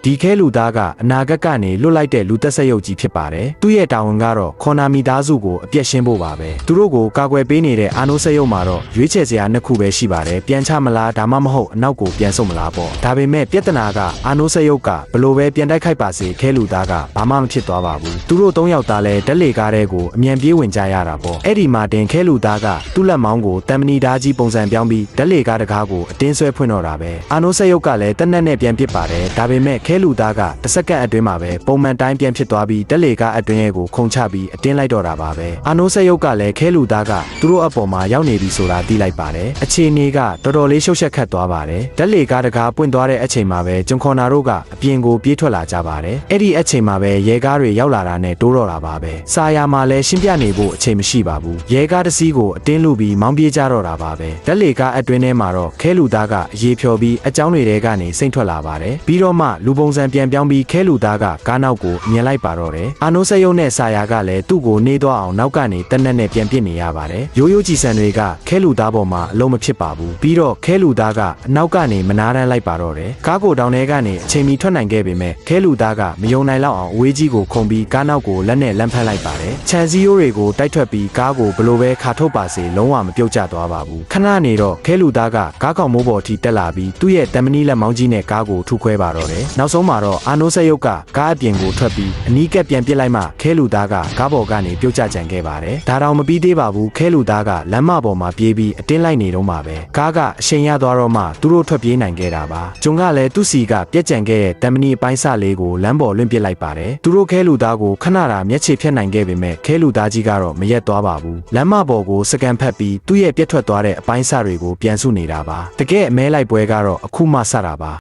ဒီခဲလူသားကအနာဂတ်ကနေလွတ်လိုက်တဲ့လူသက်ဆက်ရုပ်ကြီးဖြစ်ပါတယ်။သူ့ရဲ့တာဝန်ကတော့ခေါ်နာမီသားစုကိုအပြက်ရှင်းဖို့ပါပဲ။သူတို့ကိုကာကွယ်ပေးနေတဲ့အာနိုးဆက်ရုပ်မှာတော့ရွေးချယ်စရာနှစ်ခုပဲရှိပါတယ်။ပြန်ချမလားဒါမှမဟုတ်အနောက်ကိုပြန်ဆုတ်မလားပေါ့။ဒါပေမဲ့ပြဿနာကအာနိုးဆက်ရုပ်ကဘလို့ပဲပြန်တိုက်ခိုက်ပါစေခဲလူသားကဘာမှမဖြစ်သွားပါဘူး။သူတို့၃ယောက်သားလည်းတက်လေကားတဲ့ကိုအမြန်ပြေးဝင်ကြရတာပေါ့။အဲ့ဒီမှာတင်ခဲလူသားကသူ့လက်မောင်းကိုတမ်မနီဓာကြီးပုံစံပြောင်းပြီးတက်လေကားတကားကိုအတင်းဆွဲဖွင့်တော့တာပဲ။အာနိုးဆက်ရုပ်ကလည်းတက်နက်နဲ့ပြန်ပစ်ပါတယ်။ဒါပေမဲ့ခဲလူသားကစက္ကန့်အတွင်းမှာပဲပုံမှန်တိုင်းပြန်ဖြစ်သွားပြီးတက်လေကားအတွင်းရဲ့ကိုခုန်ချပြီးအတင်းလိုက်တော့တာပါပဲအာနိုးဆက်ရုပ်ကလည်းခဲလူသားကသူတို့အပေါ်မှာရောက်နေပြီဆိုတာသိလိုက်ပါတယ်အခြေအနေကတော်တော်လေးရှုပ်ရှက်ခတ်သွားပါတယ်တက်လေကားတကားပွင့်သွားတဲ့အချိန်မှာပဲဂျွန်ခေါ်နာတို့ကအပြင်ကိုပြေးထွက်လာကြပါတယ်အဲ့ဒီအချိန်မှာပဲရဲကားတွေရောက်လာတာနဲ့တိုးတော့တာပါပဲစာယာမှာလည်းရှင်းပြနေဖို့အချိန်မရှိပါဘူးရဲကားတစ်စီးကိုအတင်းလူပြီးမောင်းပြေးကြတော့တာပါပဲတက်လေကားအတွင်းထဲမှာတော့ခဲလူသားကအရေးဖြော်ပြီးအကြောင်းတွေထဲကနေစိတ်ထွက်လာပါတယ်ပြီးတော့မှလူပုံစံပြန်ပြောင်းပြီးခဲလူသားကကားနောက်ကိုမြင်လိုက်ပါတော့တယ်အာနိုးဆက်ရုပ်နဲ့စာယာကလည်းသူ့ကိုနှေးသွားအောင်နောက်ကနေတက်နက်နဲ့ပြန်ပစ်နေရပါတယ်ရိုးရိုးကြည်စံတွေကခဲလူသားပေါ်မှာအလုံးမဖြစ်ပါဘူးပြီးတော့ခဲလူသားကအနောက်ကနေမနားတမ်းလိုက်ပါတော့တယ်ကားကိုတောင်ထဲကနေအချိန်မီထွက်နိုင်ခဲ့ပေမဲ့ခဲလူသားကမယုံနိုင်လောက်အောင်အဝေးကြီးကိုခုန်ပြီးကားနောက်ကိုလက်နဲ့လမ်းဖက်လိုက်ပါတယ်ခြံစည်းရိုးတွေကိုတိုက်ထွက်ပြီးကားကိုဘလို့ပဲခါထုတ်ပါစေလုံးဝမပြုတ်ကျသွားပါဘူးခဏနေတော့ခဲလူသားကကားကောင်မိုးပေါ်ထိတက်လာပြီးသူ့ရဲ့တမ်မနီလက်မောင်းကြီးနဲ့ကားကိုထုခွဲပါတော့တယ်နောက်ဆုံးမှာတော့အာနိုးဆက်ရုပ်ကကားအပြင်ကိုထွက်ပြီးအနီးကပ်ပြန်ပစ်လိုက်မှခဲလူသားကကားပေါ်ကနေပြုတ်ကျကြံခဲ့ပါတယ်ဒါတောင်မပြီးသေးပါဘူးခဲလူသားကလမ်းမပေါ်မှာပြေးပြီးအတင်းလိုက်နေတော့မှပဲကားကအရှိန်ရသွားတော့မှသူတို့ထွက်ပြေးနိုင်ခဲ့တာပါဂျွန်ကလည်းသူ့စီကပြက်ကျန်ခဲ့တဲ့တမ်မနီအပိုင်းစလေးကိုလမ်းပေါ်လွင့်ပစ်လိုက်ပါတယ်သူတို့ခဲလူသားကိုခဏတာမျက်ခြေဖြတ်နိုင်ခဲ့ပေမဲ့ခဲလူသားကြီးကတော့မရက်သွားပါဘူးလမ်းမပေါ်ကိုစကန်ဖက်ပြီးသူ့ရဲ့ပြက်ထွက်သွားတဲ့အပိုင်းစတွေကိုပြန်စုနေတာပါတကယ်အမဲလိုက်ပွဲကတော့အခုမှစတာပါ